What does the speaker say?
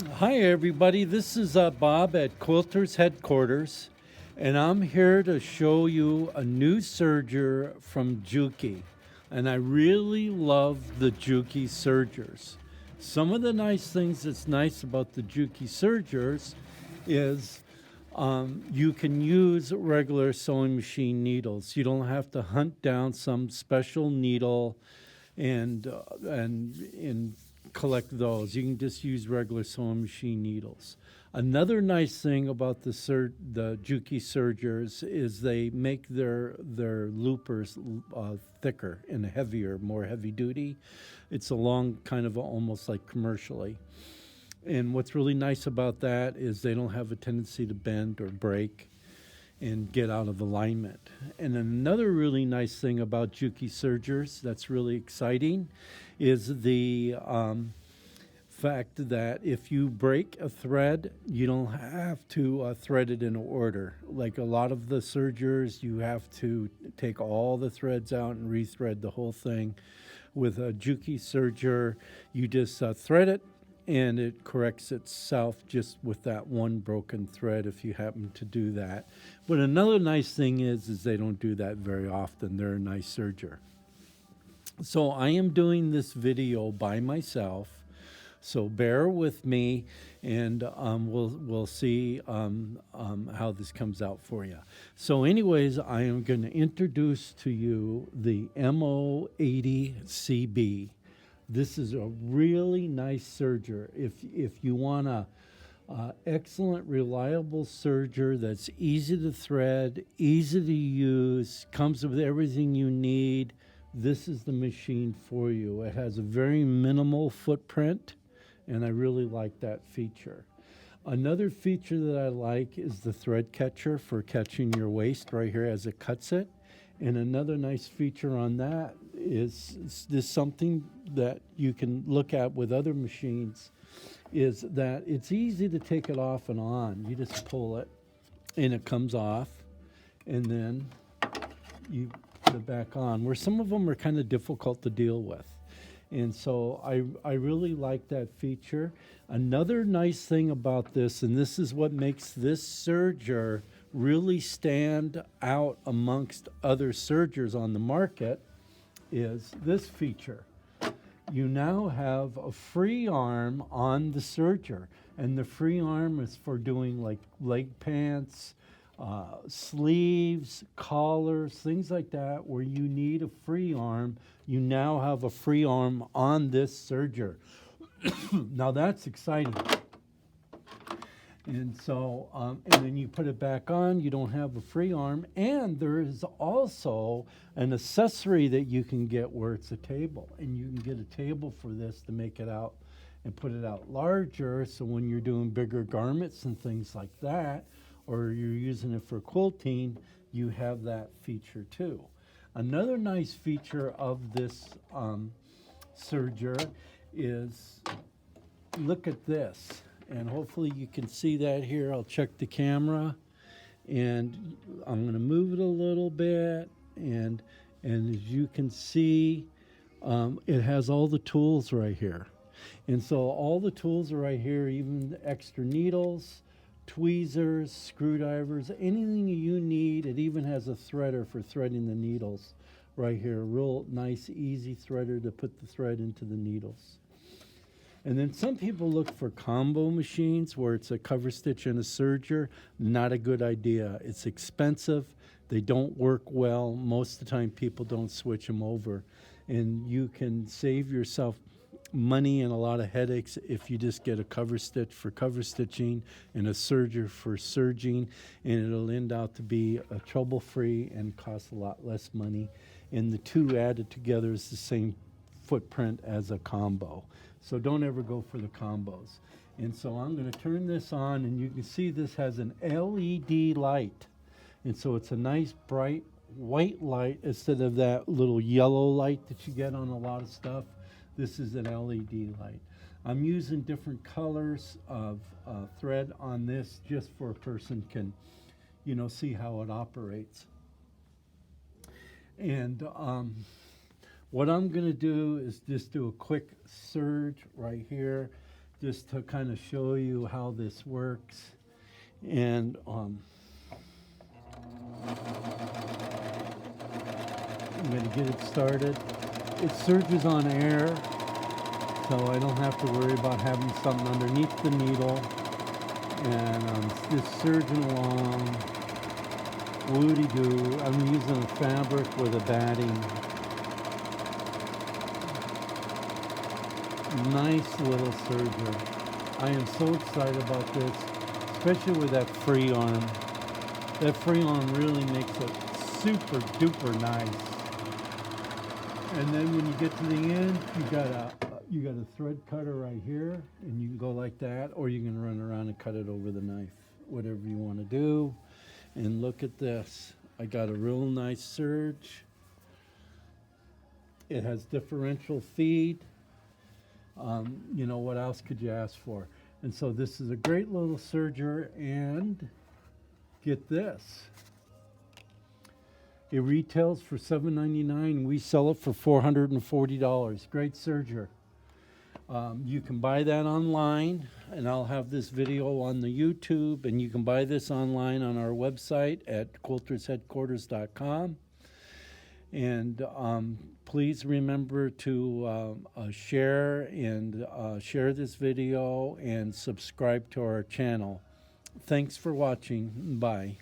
Hi, everybody. This is Bob at Quilters Headquarters, and I'm here to show you a new serger from Juki. And I really love the Juki sergers. Some of the nice things that's nice about the Juki sergers is you can use regular sewing machine needles. You don't have to hunt down some special needle and collect those. You can just use regular sewing machine needles. Another nice thing about the Juki sergers is they make their loopers thicker and heavier, more heavy duty. It's a long kind of almost like commercially. And what's really nice about that is they don't have a tendency to bend or break and get out of alignment. And another really nice thing about Juki sergers that's really exciting is the fact that if you break a thread, you don't have to thread it in order. Like a lot of the sergers, you have to take all the threads out and rethread the whole thing. With a Juki serger, you just thread it, and it corrects itself just with that one broken thread if you happen to do that. But another nice thing is they don't do that very often. They're a nice serger. So I am doing this video by myself. So bear with me, and we'll see how this comes out for you. So anyways, I am going to introduce to you the Mo-80CB. This is a really nice serger. If you want a excellent, reliable serger that's easy to thread, easy to use, comes with everything you need, this is the machine for you. It has a very minimal footprint, and I really like that feature. Another feature that I like is the thread catcher for catching your waste right here as it cuts it. And another nice feature on that is this something that you can look at with other machines is that it's easy to take it off and on. You just pull it and it comes off, and then you put it back on, where some of them are kind of difficult to deal with. And so I really like that feature. Another nice thing about this, and this is what makes this serger really stand out amongst other sergers on the market, is this feature. You now have a free arm on the serger, and the free arm is for doing like leg pants, sleeves, collars, things like that, where you need a free arm. You now have a free arm on this serger. Now that's exciting. And so, and then you put it back on, you don't have a free arm, and there is also an accessory that you can get where it's a table, and you can get a table for this to make it out and put it out larger, so when you're doing bigger garments and things like that, or you're using it for quilting, you have that feature too. Another nice feature of this serger is, look at this. And hopefully you can see that here. I'll check the camera, and I'm going to move it a little bit, and as you can see, it has all the tools right here. And so all the tools are right here, even the extra needles, tweezers, screwdrivers, anything you need. It even has a threader for threading the needles right here. A real nice, easy threader to put the thread into the needles. And then some people look for combo machines where it's a cover stitch and a serger. Not a good idea. It's expensive. They don't work well. Most of the time people don't switch them over. And you can save yourself money and a lot of headaches if you just get a cover stitch for cover stitching and a serger for serging, and it'll end out to be trouble-free and cost a lot less money. And the two added together is the same footprint as a combo. So don't ever go for the combos. And so I'm going to turn this on, and you can see this has an LED light. And so it's a nice bright white light instead of that little yellow light that you get on a lot of stuff. This is an LED light. I'm using different colors of thread on this just for a person can, see how it operates. And what I'm going to do is just do a quick serge right here. just to kind of show you how this works. And I'm going to get it started. It serges on air, so I don't have to worry about having something underneath the needle. And I'm just serging along. Woody-doo. I'm using a fabric with a batting. Nice little serger. I am so excited about this, especially with that free arm. That free arm really makes it super duper nice. And then when you get to the end, you got a thread cutter right here, and you can go like that, or you can run around and cut it over the knife, whatever you want to do. And look at this. I got a real nice serge. It has differential feed. You know, what else could you ask for? And so this is a great little serger, and get this. It retails for $7.99. We sell it for $440. Great serger. You can buy that online, and I'll have this video on the YouTube, and you can buy this online on our website at quiltersheadquarters.com. And please remember to share this video and subscribe to our channel. Thanks for watching. Bye.